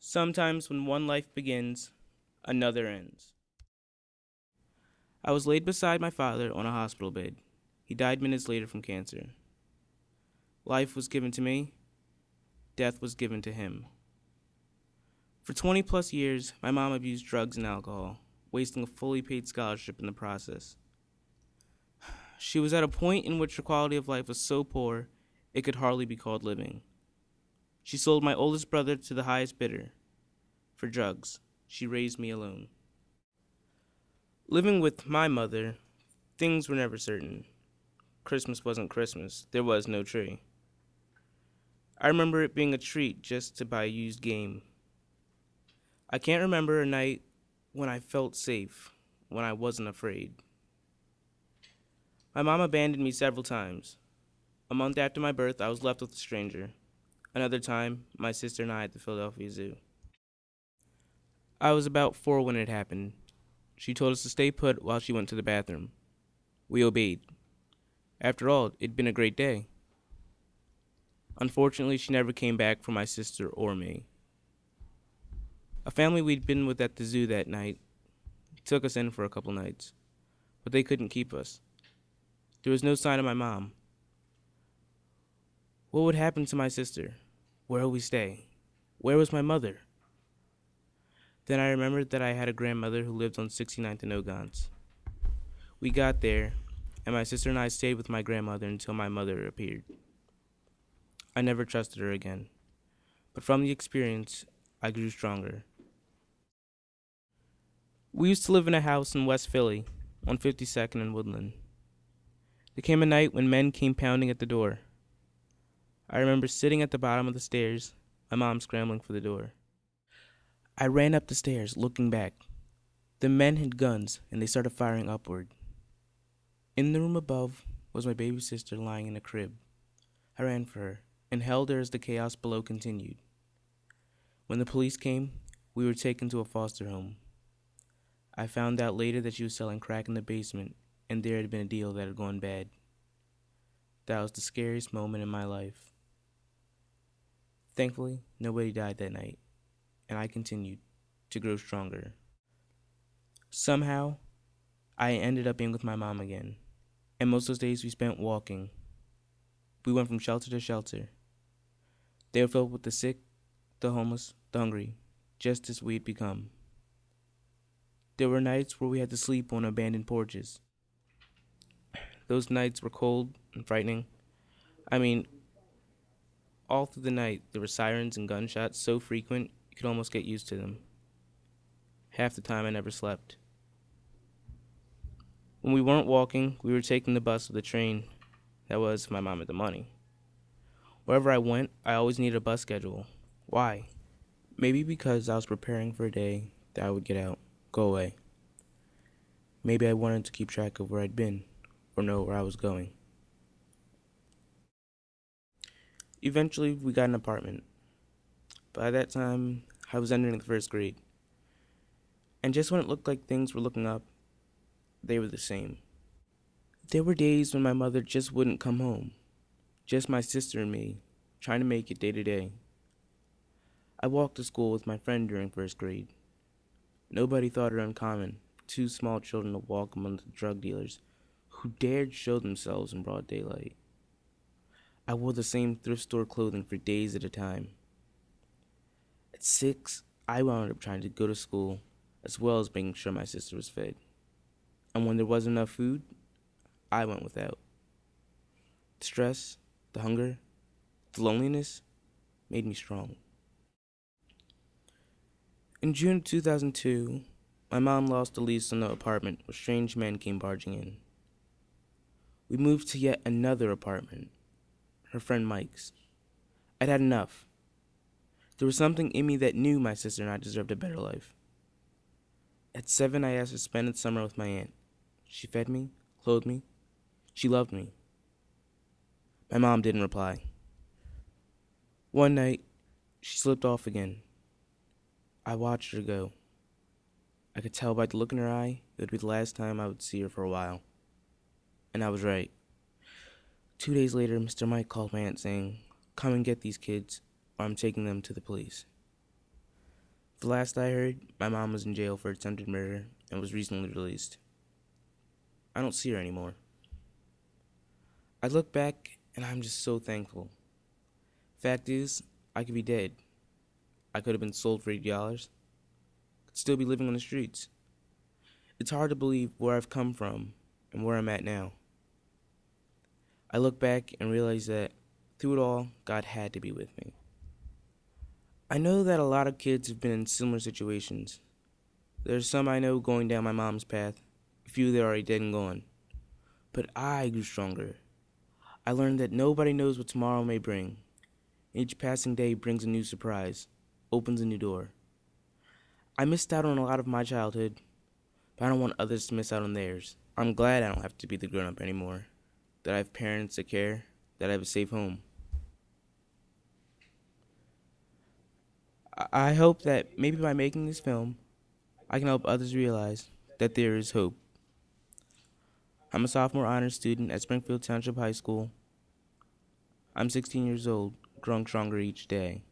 Sometimes when one life begins, another ends. I was laid beside my father on a hospital bed. He died minutes later from cancer. Life was given to me. Death was given to him. For 20 plus years, my mom abused drugs and alcohol, wasting a fully paid scholarship in the process. She was at a point in which her quality of life was so poor, it could hardly be called living. She sold my oldest brother to the highest bidder. For drugs, she raised me alone. Living with my mother, things were never certain. Christmas wasn't Christmas. There was no tree. I remember it being a treat just to buy a used game. I can't remember a night when I felt safe, when I wasn't afraid. My mom abandoned me several times. A month after my birth, I was left with a stranger. Another time, my sister and I at the Philadelphia Zoo. I was about 4 when it happened. She told us to stay put while she went to the bathroom. We obeyed. After all, it'd been a great day. Unfortunately, she never came back for my sister or me. A family we'd been with at the zoo that night took us in for a couple nights, but they couldn't keep us. There was no sign of my mom. What would happen to my sister? Where would we stay? Where was my mother? Then I remembered that I had a grandmother who lived on 69th and Ogons. We got there, and my sister and I stayed with my grandmother until my mother appeared. I never trusted her again, but from the experience, I grew stronger. We used to live in a house in West Philly, on 52nd and Woodland. There came a night when men came pounding at the door. I remember sitting at the bottom of the stairs, my mom scrambling for the door. I ran up the stairs, looking back. The men had guns, and they started firing upward. In the room above was my baby sister lying in a crib. I ran for her, and held her as the chaos below continued. When the police came, we were taken to a foster home. I found out later that she was selling crack in the basement, and there had been a deal that had gone bad. That was the scariest moment in my life. Thankfully, nobody died that night, and I continued to grow stronger. Somehow, I ended up being with my mom again, and most of those days we spent walking. We went from shelter to shelter. They were filled with the sick, the homeless, the hungry, just as we had become. There were nights where we had to sleep on abandoned porches. Those nights were cold and frightening. All through the night, there were sirens and gunshots so frequent you could almost get used to them. Half the time, I never slept. When we weren't walking, we were taking the bus or the train. That was if my mom had the money. Wherever I went, I always needed a bus schedule. Why? Maybe because I was preparing for a day that I would get out, go away. Maybe I wanted to keep track of where I'd been, or know where I was going. Eventually, we got an apartment. By that time, I was entering the first grade. And just when it looked like things were looking up, they were the same. There were days when my mother just wouldn't come home. Just my sister and me, trying to make it day to day. I walked to school with my friend during first grade. Nobody thought it uncommon for 2 small children to walk among the drug dealers who dared show themselves in broad daylight. I wore the same thrift store clothing for days at a time. At 6, I wound up trying to go to school, as well as making sure my sister was fed. And when there wasn't enough food, I went without. The stress, the hunger, the loneliness made me strong. In June of 2002, my mom lost the lease on the apartment where strange men came barging in. We moved to yet another apartment, her friend Mike's. I'd had enough. There was something in me that knew my sister and I deserved a better life. At 7, I asked her to spend the summer with my aunt. She fed me, clothed me. She loved me. My mom didn't reply. One night, she slipped off again. I watched her go. I could tell by the look in her eye it would be the last time I would see her for a while. And I was right. 2 days later, Mr. Mike called my aunt saying, "Come and get these kids, or I'm taking them to the police." The last I heard, my mom was in jail for attempted murder and was recently released. I don't see her anymore. I look back and I'm just so thankful. Fact is, I could be dead. I could have been sold for $80. Could still be living on the streets. It's hard to believe where I've come from and where I'm at now. I look back and realize that through it all, God had to be with me. I know that a lot of kids have been in similar situations. There's some I know going down my mom's path, a few that are already dead and gone. But I grew stronger. I learned that nobody knows what tomorrow may bring. Each passing day brings a new surprise, opens a new door. I missed out on a lot of my childhood, but I don't want others to miss out on theirs. I'm glad I don't have to be the grown-up anymore, that I have parents that care, that I have a safe home. I hope that maybe by making this film, I can help others realize that there is hope. I'm a sophomore honors student at Springfield Township High School. I'm 16 years old, growing stronger each day.